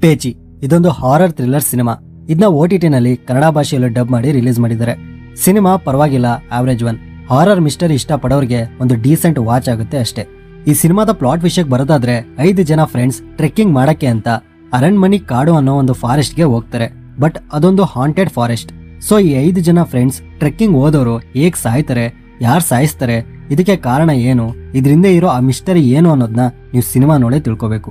ಪೇಚಿ ಇದೊಂದು horror thriller cinema. ಇದನ್ನ OTT-ನಲ್ಲಿ ಕನ್ನಡ ಭಾಷೆಯಲ್ಲಿ ಡಬ್ ಮಾಡಿ ರಿಲೀಸ್ ಮಾಡಿದ್ದಾರೆ. ಸಿನಿಮಾ ಪರವಾಗಿಲ್ಲ, ಆವರೇಜ್ ಒನ್. ಹಾರರ್ ಮಿಸ್ಟರಿ ಇಷ್ಟಪಡೋರಿಗೆ ಒಂದು ಡೀಸೆಂಟ್ ವಾಚ್ ಆಗುತ್ತೆ ಅಷ್ಟೇ. ಈ ಸಿನಿಮಾದ ಪ್ಲಾಟ್ ವಿಷಯಕ್ಕೆ ಬರೋದಾದ್ರೆ 5 ಜನ ಫ್ರೆಂಡ್ಸ್ ಟ್ರೆಕ್ಕಿಂಗ್ ಮಾಡಕ್ಕೆ ಅಂತ ಅರಣ್ಮನಿ ಕಾಡು ಅನ್ನೋ ಒಂದು ಫಾರೆಸ್ಟ್ಗೆ ಹೋಗ್ತಾರೆ. ಬಟ್ ಅದೊಂದು ಹಾಂಟೆಡ್ ಫಾರೆಸ್ಟ್. ಸೊ ಈ 5 ಜನ ಫ್ರೆಂಡ್ಸ್ ಟ್ರೆಕ್ಕಿಂಗ್ ಹೋದವರು ಹೇಗ್ ಸಾಯ್ತಾರೆ, ಯಾರು ಸಾಯಿಸ್ತಾರೆ, ಇದಕ್ಕೆ ಕಾರಣ ಏನು, ಇದರಿಂದ ಇರೋ ಆ ಮಿಸ್ಟರಿ ಏನು ಅನ್ನೋದನ್ನ ನೀವು ಸಿನಿಮಾ ನೋಡೇ ತಿಳ್ಕೋಬೇಕು.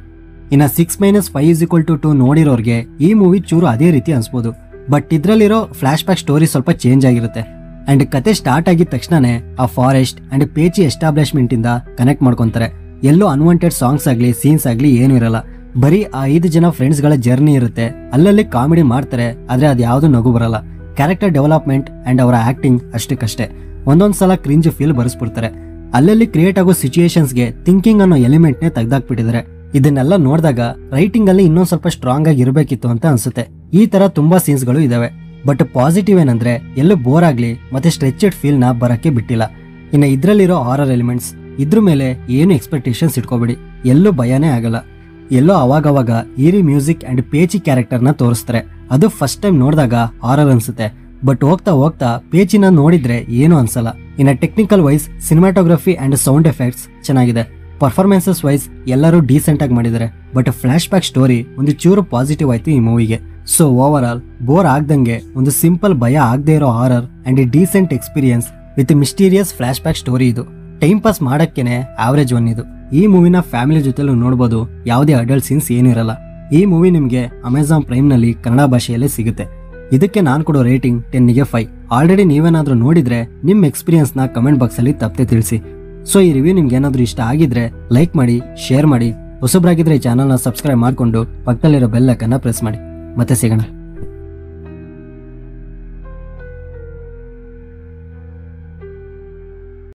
ಇನ್ನ 6 - 5 = 2 ನೋಡಿರೋರ್ಗೆ ಈ ಮೂವಿ ಚೂರು ಅದೇ ರೀತಿ ಅನ್ಸ್ಬೋದು. ಬಟ್ ಇದ್ರಲ್ಲಿರೋ ಫ್ಲಾಶ್ ಬ್ಯಾಕ್ ಸ್ಟೋರಿ ಸ್ವಲ್ಪ ಚೇಂಜ್ ಆಗಿರುತ್ತೆ. ಅಂಡ್ ಕತೆ ಸ್ಟಾರ್ಟ್ ಆಗಿದ ತಕ್ಷಣನೇ ಆ ಫಾರೆಸ್ಟ್ ಅಂಡ್ ಪೇಚಿ ಎಸ್ಟಾಬ್ಲಿಷ್ಮೆಂಟ್ ಇಂದ ಕನೆಕ್ಟ್ ಮಾಡ್ಕೊಂತಾರೆ. ಎಲ್ಲೋ ಅನ್ವಾಂಟೆಡ್ ಸಾಂಗ್ಸ್ ಆಗ್ಲಿ ಸೀನ್ಸ್ ಆಗ್ಲಿ ಏನೂ ಇರಲ್ಲ. ಬರೀ ಆ 5 ಜನ ಫ್ರೆಂಡ್ಸ್ ಗಳ ಜರ್ನಿ ಇರುತ್ತೆ. ಅಲ್ಲಲ್ಲಿ ಕಾಮಿಡಿ ಮಾಡ್ತಾರೆ, ಆದ್ರೆ ಅದು ಯಾವ್ದು ನಗು ಬರಲ್ಲ. ಕ್ಯಾರೆಕ್ಟರ್ ಡೆವಲಪ್ಮೆಂಟ್ ಅಂಡ್ ಅವರ ಆಕ್ಟಿಂಗ್ ಅಷ್ಟಕ್ಕಷ್ಟೇ. ಒಂದೊಂದ್ಸಲ ಕ್ರಿಂಜ್ ಫೀಲ್ ಬರೆಸ್ಬಿಡ್ತಾರೆ. ಅಲ್ಲಲ್ಲಿ ಕ್ರಿಯೇಟ್ ಆಗೋ ಸಿಚುಯೇಷನ್ಸ್ಗೆ ಥಿಂಕಿಂಗ್ ಅನ್ನೋ ಎಲಿಮೆಂಟ್ ನೇ ತೆಗ್ದಾಕ್ಬಿಟ್ಟಿದ್ದಾರೆ. ಇದನ್ನೆಲ್ಲ ನೋಡಿದಾಗ ರೈಟಿಂಗ್ ಅಲ್ಲಿ ಇನ್ನೊಂದ್ ಸ್ವಲ್ಪ ಸ್ಟ್ರಾಂಗ್ ಆಗಿ ಇರಬೇಕಿತ್ತು ಅಂತ ಅನ್ಸುತ್ತೆ. ಈ ತರ ತುಂಬಾ ಸೀನ್ಸ್ ಗಳು ಇದಾವೆ. ಬಟ್ ಪಾಸಿಟಿವ್ ಏನಂದ್ರೆ ಎಲ್ಲೂ ಬೋರ್ ಆಗ್ಲಿ ಮತ್ತೆ ಸ್ಟ್ರೆಚೆಡ್ ಫೀಲ್ ನ ಬರಕ್ಕೆ ಬಿಟ್ಟಿಲ್ಲ. ಇನ್ನ ಇದ್ರಲ್ಲಿರೋ ಹಾರರ್ ಎಲಿಮೆಂಟ್ಸ್, ಇದ್ರ ಮೇಲೆ ಏನು ಎಕ್ಸ್ಪೆಕ್ಟೇಷನ್ಸ್ ಇಟ್ಕೋಬೇಡಿ, ಎಲ್ಲೂ ಭಯನೇ ಆಗಲ್ಲ. ಎಲ್ಲೋ ಅವಾಗವಾಗ ಈರಿ ಮ್ಯೂಸಿಕ್ ಅಂಡ್ ಪೇಚಿ ಕ್ಯಾರೆಕ್ಟರ್ ನ ತೋರಿಸ್ತಾರೆ. ಅದು ಫಸ್ಟ್ ಟೈಮ್ ನೋಡಿದಾಗ ಹಾರರ್ ಅನ್ಸುತ್ತೆ. ಬಟ್ ಹೋಗ್ತಾ ಹೋಗ್ತಾ ಪೇಚಿನ ನೋಡಿದ್ರೆ ಏನು ಅನ್ಸಲ್ಲ. ಇನ್ನ technical wise cinematography and sound effects ಚೆನ್ನಾಗಿದೆ. ಪರ್ಫಾರ್ಮೆನ್ಸಸ್ ವೈಸ್ ಎಲ್ಲರೂ ಡೀಸೆಂಟ್ ಆಗಿ ಮಾಡಿದ್ದಾರೆ. ಬಟ್ ಫ್ಲಾಶ್ ಬ್ಯಾಕ್ ಸ್ಟೋರಿ ಒಂದು ಚೂರು ಪಾಸಿಟಿವ್ ಆಯ್ತು ಈ ಮೂವಿಗೆ. ಸೊ ಓವರ್ ಆಲ್ ಬೋರ್ ಆಗ್ದಂಗೆ ಒಂದು ಸಿಂಪಲ್ ಭಯ ಆಗದೆ ಇರೋ horror and decent experience with mysterious flash back story. ಇದು ಟೈಮ್ ಪಾಸ್ ಮಾಡಕ್ಕೇನೆ ಆವರೇಜ್ ಒನ್. ಇದು ಈ ಮೂವಿನ ಫ್ಯಾಮಿಲಿ ಜೊತೆಲೂ ನೋಡಬಹುದು. ಯಾವುದೇ ಅಡಲ್ಟ್ ಸೀನ್ಸ್ ಏನೂ ಇರಲ್ಲ. ಈ ಮೂವಿ ನಿಮಗೆ ಅಮೆಜಾನ್ ಪ್ರೈಮ್ ನಲ್ಲಿ ಕನ್ನಡ ಭಾಷೆಯಲ್ಲೇ ಸಿಗುತ್ತೆ. ಇದಕ್ಕೆ ನಾನು ಕೊಡೋ ರೇಟಿಂಗ್ 10ಗೆ 5. ಆಲ್ರೆಡಿ ನೀವೇನಾದ್ರೂ ನೋಡಿದ್ರೆ ನಿಮ್ಮ ಎಕ್ಸ್ಪೀರಿಯನ್ಸ್ ನ ಕಮೆಂಟ್ ಬಾಕ್ಸ್ ಅಲ್ಲಿ ತಪ್ಪದೆ ತಿಳಿಸಿ. ಸೊ ಈ ರಿವ್ಯೂ ನಿಮ್ಗೆ ಏನಾದ್ರೂ ಇಷ್ಟ ಆಗಿದ್ರೆ ಲೈಕ್ ಮಾಡಿ, ಶೇರ್ ಮಾಡಿ. ಹೊಸಬ್ರಾಗಿದ್ರೆ ಈ ಚಾನಲ್ನ ಸಬ್ಸ್ಕ್ರೈಬ್ ಮಾಡ್ಕೊಂಡು ಪಕ್ಕದಲ್ಲಿರೋ ಬೆಲ್ ಐಕಾನ್ನ ಪ್ರೆಸ್ ಮಾಡಿ. ಮತ್ತೆ ಸಿಗೋಣ.